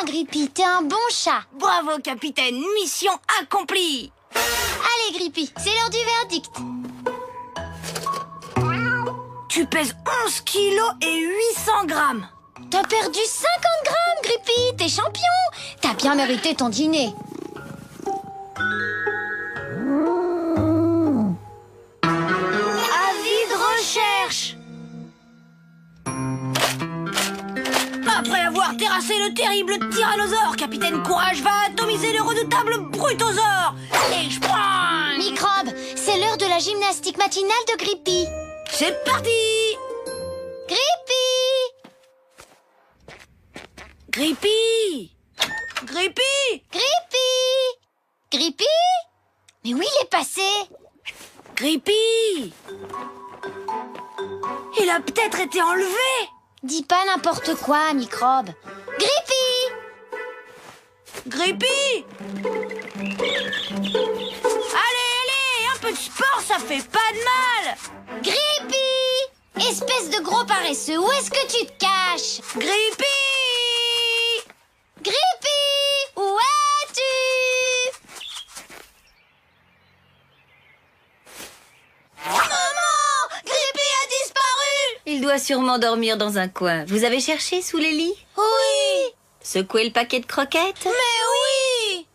Grippy, t'es un bon chat. Bravo, capitaine, mission accomplie. Allez, Grippy, c'est l'heure du verdict. Tu pèses 11 kilos et 800 grammes. T'as perdu 50 grammes, Grippy, t'es champion. T'as bien mérité ton dîner. Avis de recherche. Après avoir terrassé le terrible tyrannosaure, capitaine Courage va atomiser le redoutable Brutosaure. Et je prends... Microbe, c'est l'heure de la gymnastique matinale de Grippy. C'est parti. Grippy! Grippy! Grippy! Grippy! Grippy? Mais où il est passé? Grippy! Il a peut-être été enlevé. Dis pas n'importe quoi, Microbe. Grippy! Grippy! Allez, un peu de sport, ça fait pas de mal. Grippy! Espèce de gros paresseux, où est-ce que tu te caches? Grippy! Grippy! Où es-tu? Maman! Grippy a disparu! Il doit sûrement dormir dans un coin. Vous avez cherché sous les lits? Oui! Secoué le paquet de croquettes? Mais oui!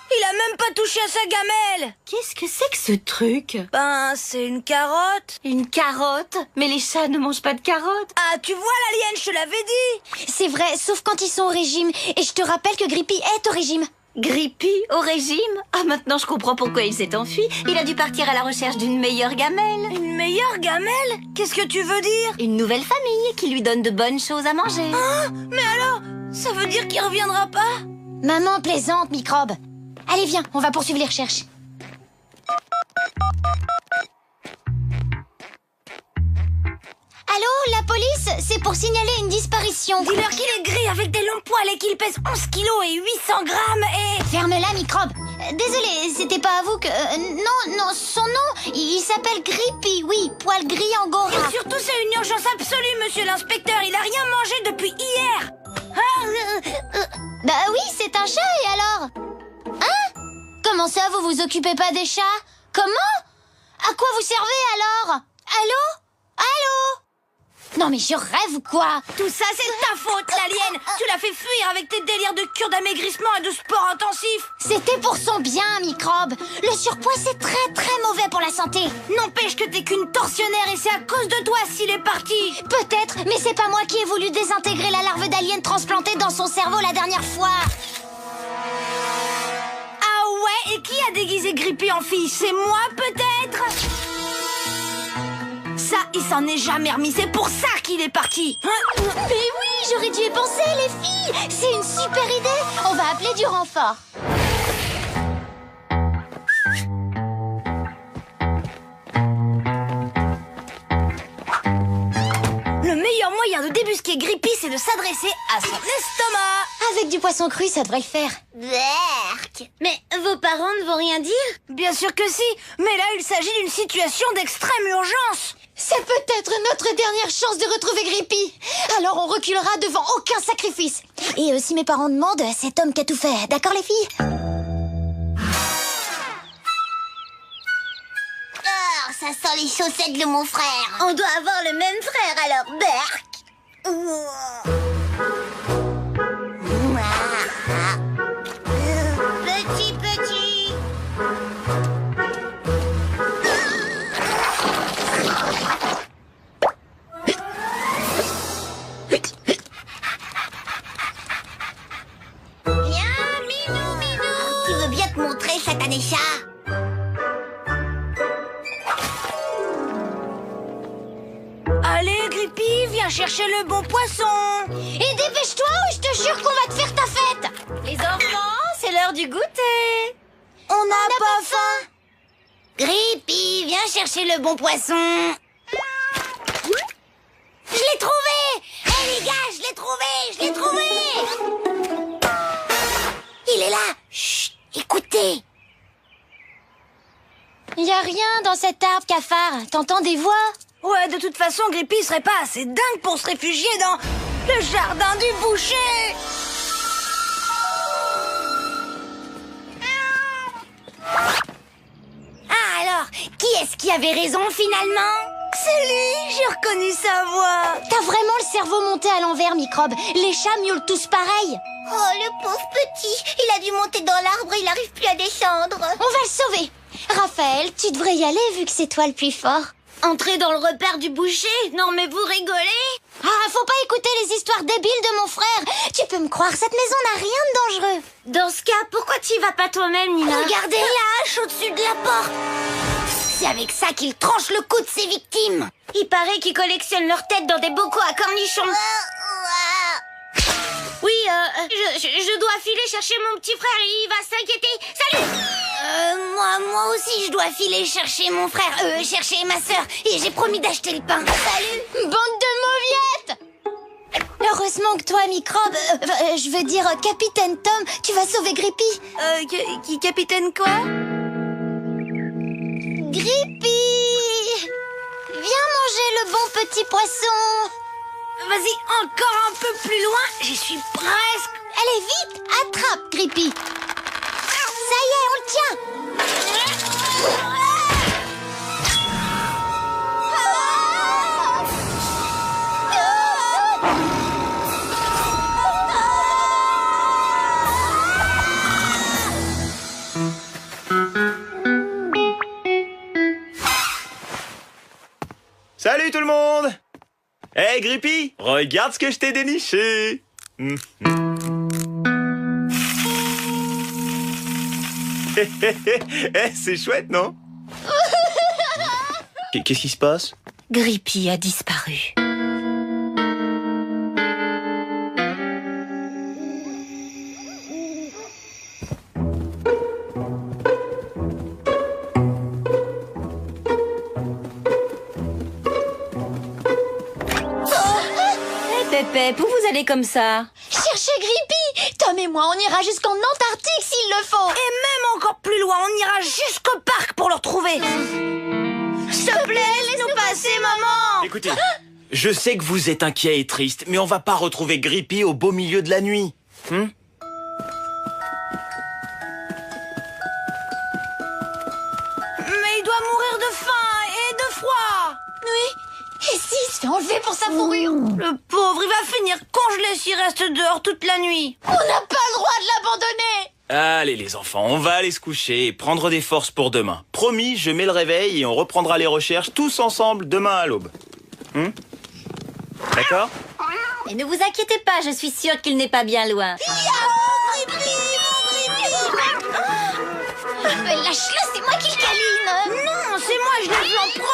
Il a même pas touché à sa gamelle. Qu'est-ce que c'est que ce truc? Ben, c'est une carotte. Une carotte? Mais les chats ne mangent pas de carottes. Ah, tu vois l'alien, je te l'avais dit. C'est vrai, sauf quand ils sont au régime. Et je te rappelle que Grippy est au régime. Grippy au régime? Ah, maintenant je comprends pourquoi il s'est enfui. Il a dû partir à la recherche d'une meilleure gamelle. Une meilleure gamelle? Qu'est-ce que tu veux dire? Une nouvelle famille qui lui donne de bonnes choses à manger. Ah, mais alors, ça veut dire qu'il reviendra pas? Maman plaisante, Microbe. Allez, viens, on va poursuivre les recherches. Allô, la police? C'est pour signaler une disparition. Dis-leur qu'il est gris avec des longs poils et qu'il pèse 11 kilos et 800 grammes et... Ferme-la, Microbe. Désolé, c'était pas à vous que... non, son nom, il s'appelle Grippy, oui, poil gris angora. Et surtout, c'est une urgence absolue, monsieur l'inspecteur. Il a rien mangé depuis hier. Bah oui, c'est un chat, et alors? Hein? Comment ça, vous vous occupez pas des chats? Comment? À quoi vous servez, alors? Allô? Non mais je rêve ou quoi? Tout ça, c'est ta faute, l'alien. Tu l'as fait fuir avec tes délires de cure d'amaigrissement et de sport intensif. C'était pour son bien, Microbe. Le surpoids, c'est très très mauvais pour la santé. N'empêche que t'es qu'une tortionnaire et c'est à cause de toi s'il est parti. Peut-être, mais c'est pas moi qui ai voulu désintégrer la larve d'alien transplantée dans son cerveau la dernière fois. Ah ouais? Et qui a déguisé Grippy en fille? C'est moi, peut-être? Ça, il s'en est jamais remis. C'est pour ça qu'il est parti. Mais oui, j'aurais dû y penser, les filles. C'est une super idée. On va appeler du renfort. Le meilleur moyen de débusquer Grippy, c'est de s'adresser à son estomac. Avec du poisson cru, ça devrait le faire. Berk. Mais vos parents ne vont rien dire? Bien sûr que si. Mais là, il s'agit d'une situation d'extrême urgence. C'est peut-être notre dernière chance de retrouver Grippy. Alors on reculera devant aucun sacrifice. Et si mes parents demandent, c'est Tom qui a tout fait. D'accord, les filles? Oh, ça sent les chaussettes de mon frère. On doit avoir le même frère alors, Berk. Petit. Viens, Minou. Tu veux bien te montrer, satané chat? Allez, Grippy, viens chercher le bon poisson. Et dépêche-toi ou je te jure qu'on va te faire ta fête. Les enfants, c'est l'heure du goûter. On n'a pas faim. Grippy, viens chercher le bon poisson. Je l'ai trouvé. Hé les gars, je l'ai trouvé. Il est là. Chut, écoutez. Y a rien dans cet arbre, cafard. T'entends des voix? Ouais, de toute façon, Grippy serait pas assez dingue pour se réfugier dans le jardin du boucher. qui avait raison finalement? C'est lui, j'ai reconnu sa voix. T'as vraiment le cerveau monté à l'envers, Microbe. Les chats miaulent tous pareil. Oh, le pauvre petit. Il a dû monter dans l'arbre et il n'arrive plus à descendre. On va le sauver. Raphaël, tu devrais y aller vu que c'est toi le plus fort. Entrer dans le repère du boucher? Non mais vous rigolez? Ah, faut pas écouter les histoires débiles de mon frère. Tu peux me croire, cette maison n'a rien de dangereux. Dans ce cas, pourquoi t'y vas pas toi-même, Nina? Regardez la hache au-dessus de la porte. C'est avec ça qu'il tranche le cou de ses victimes. Il paraît qu'ils collectionnent leurs têtes dans des bocaux à cornichons. Oui, je dois filer chercher mon petit frère, il va s'inquiéter. Salut! Moi aussi je dois filer chercher mon frère, chercher ma sœur. Et j'ai promis d'acheter le pain. Salut! Bande de mauviettes! Heureusement que toi, Microbe, je veux dire Capitaine Tom, tu vas sauver Grippy. Capitaine quoi? Grippy! Viens manger le bon petit poisson. Vas-y, encore un peu plus loin, j'y suis presque. Allez, vite, attrape, Grippy. Ça y est, on le tient. Salut tout le monde! Hey Grippy, regarde ce que je t'ai déniché! C'est chouette, non? Qu'est-ce qui se passe? Grippy a disparu. Pépé, où vous allez comme ça? Cherchez Grippy. Tom et moi, on ira jusqu'en Antarctique s'il le faut. Et même encore plus loin, on ira jusqu'au parc pour le retrouver. S'il te plaît, laisse-nous passer, maman. Écoutez, je sais que vous êtes inquiet et triste, mais on va pas retrouver Grippy au beau milieu de la nuit. Mais il doit mourir de faim et de froid. Oui. Et s'il se fait enlever pour sa fourrure? Le pauvre, il va finir congelé s'il reste dehors toute la nuit. On n'a pas le droit de l'abandonner. Allez les enfants, on va aller se coucher et prendre des forces pour demain. Promis, je mets le réveil et on reprendra les recherches tous ensemble demain à l'aube. D'accord? Et ne vous inquiétez pas, je suis sûre qu'il n'est pas bien loin. Lâche-le, c'est moi qui le câline. Non, c'est moi, je l'ai vu en premier.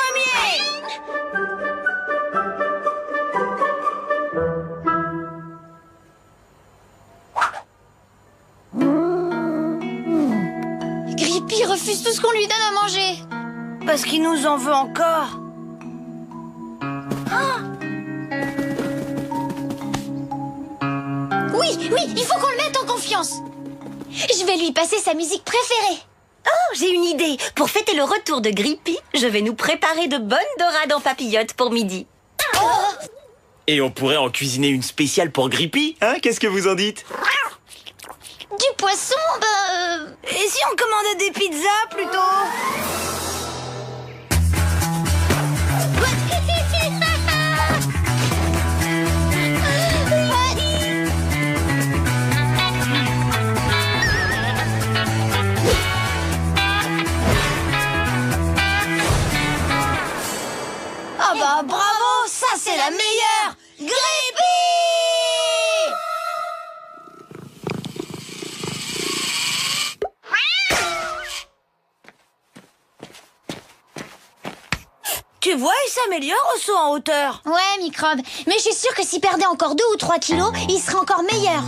Grippy refuse tout ce qu'on lui donne à manger. Parce qu'il nous en veut encore. Oui, il faut qu'on le mette en confiance. Je vais lui passer sa musique préférée. Oh, j'ai une idée. Pour fêter le retour de Grippy, je vais nous préparer de bonnes dorades en papillotes pour midi. Et on pourrait en cuisiner une spéciale pour Grippy, hein? Qu'est-ce que vous en dites? Du poisson, Et si on commandait des pizzas plutôt? Ah bah bravo, ça c'est la meilleure! Grippy! Tu vois, il s'améliore au saut en hauteur. Ouais, Microbe. Mais je suis sûre que s'il perdait encore 2 ou 3 kilos, il serait encore meilleur.